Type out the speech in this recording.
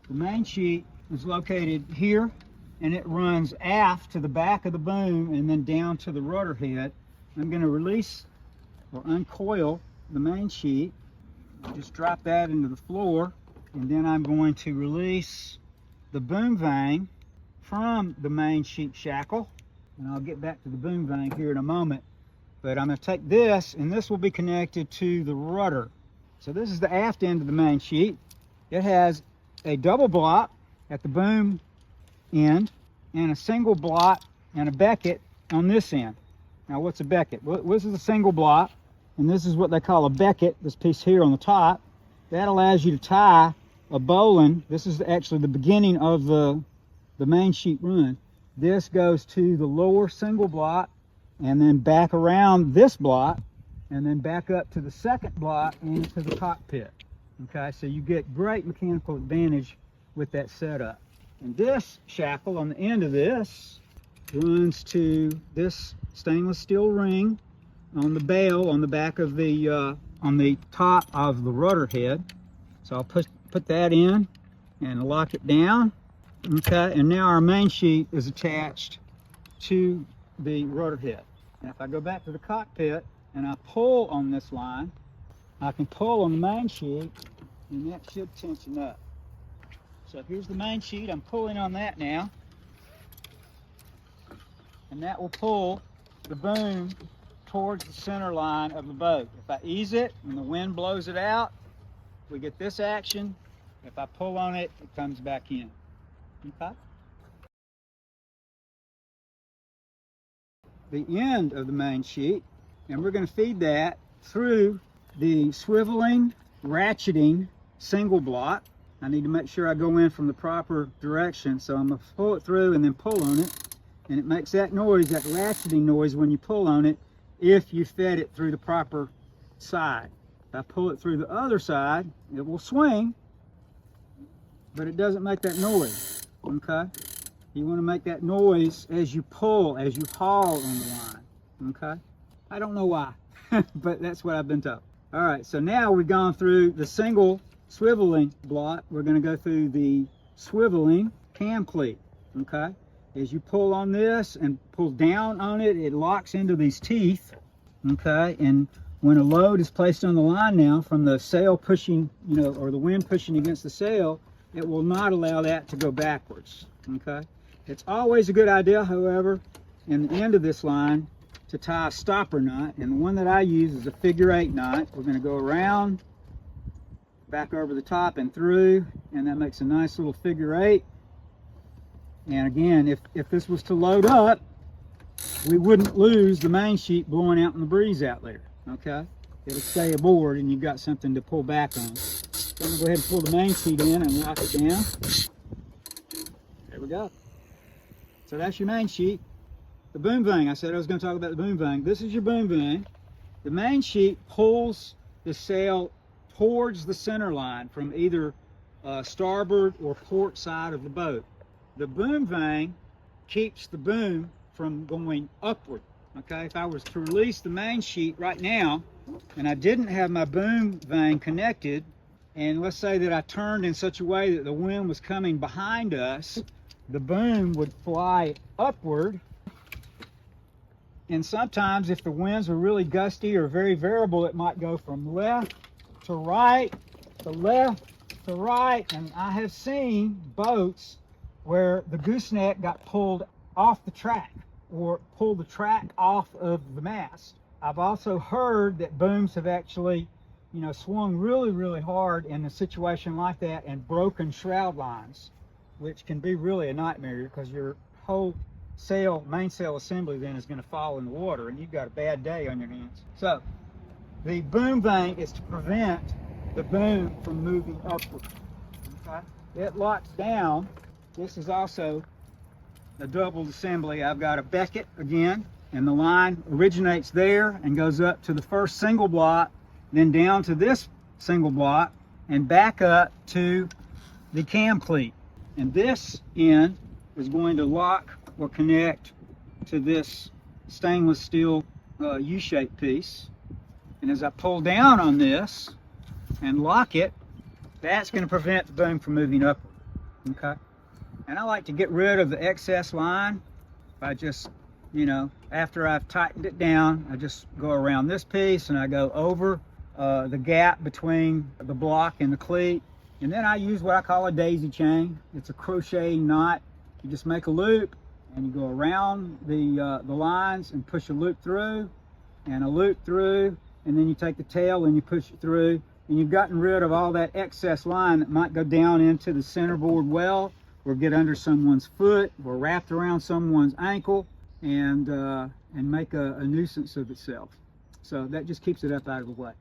The main sheet is located here, and it runs aft to the back of the boom and then down to the rudder head. I'm going to release or uncoil the main sheet. Just drop that into the floor, and then I'm going to release the boom vang from the main sheet shackle, and I'll get back to the boom vang here in a moment. But I'm going to take this, and this will be connected to the rudder. So this is the aft end of the main sheet. It has a double block at the boom end and a single block and a becket on this end. Now what's a becket? Well, this is a single block, and this is what they call a becket, this piece here on the top. That allows you to tie a bowline. This is actually the beginning of the main sheet run. This goes to the lower single block and then back around this block and then back up to the second block into the cockpit. Okay, so you get great mechanical advantage with that setup. And this shackle on the end of this runs to this stainless steel ring on the bail on the back of the on the top of the rudder head. So I'll put that in and lock it down. Okay, and now our main sheet is attached to the rudder head. Now if I go back to the cockpit and I pull on this line, I can pull on the main sheet, and that should tension up. So here's the main sheet. I'm pulling on that now, and that will pull the boom towards the center line of the boat. If I ease it and the wind blows it out, we get this action. If I pull on it, it comes back in. Okay? The end of the main sheet, and we're going to feed that through the swiveling, ratcheting single block. I need to make sure I go in from the proper direction, so I'm going to pull it through and then pull on it, and it makes that noise, that ratcheting noise when you pull on it, if you fed it through the proper side. If I pull it through the other side, it will swing, but it doesn't make that noise. Okay? You want to make that noise as you pull, as you haul on the line. Okay? I don't know why, but that's what I've been told. All right, so now we've gone through the single swiveling block. We're going to go through the swiveling cam cleat. Okay? As you pull on this and pull down on it, it locks into these teeth. Okay? And when a load is placed on the line now from the sail pushing, or the wind pushing against the sail, it will not allow that to go backwards. Okay? It's always a good idea, however, in the end of this line to tie a stopper knot, and the one that I use is a figure-8 knot. We're going to go around, back over the top and through, and that makes a nice little figure-8. And again, if this was to load up, we wouldn't lose the main sheet blowing out in the breeze out there. Okay? It'll stay aboard, and you've got something to pull back on. So I'm going to go ahead and pull the main sheet in and lock it down. There we go. So that's your main sheet. The boom vang, I said I was going to talk about the boom vang. This is your boom vang. The main sheet pulls the sail towards the center line from either starboard or port side of the boat. The boom vang keeps the boom from going upward. Okay, if I was to release the main sheet right now and I didn't have my boom vang connected, and let's say that I turned in such a way that the wind was coming behind us, the boom would fly upward. And sometimes if the winds are really gusty or very variable, it might go from left to right, to left to right. And I have seen boats where the gooseneck got pulled off the track or pulled the track off of the mast. I've also heard that booms have actually, swung really, really hard in a situation like that and broken shroud lines, which can be really a nightmare because your whole main sail assembly then is going to fall in the water and you've got a bad day on your hands. So the boom vang is to prevent the boom from moving upward. Okay? It locks down. This is also a doubled assembly. I've got a becket again, and the line originates there and goes up to the first single block, then down to this single block and back up to the cam cleat. And this end is going to lock or connect to this stainless steel U-shaped piece. And as I pull down on this and lock it, that's going to prevent the boom from moving upward. Okay. And I like to get rid of the excess line by just, you know, after I've tightened it down, I just go around this piece and I go over the gap between the block and the cleat. And then I use what I call a daisy chain. It's a crocheting knot. You just make a loop and you go around the lines and push a loop through and a loop through, and then you take the tail and you push it through, and you've gotten rid of all that excess line that might go down into the centerboard well or get under someone's foot or wrapped around someone's ankle and make a nuisance of itself. So that just keeps it up out of the way.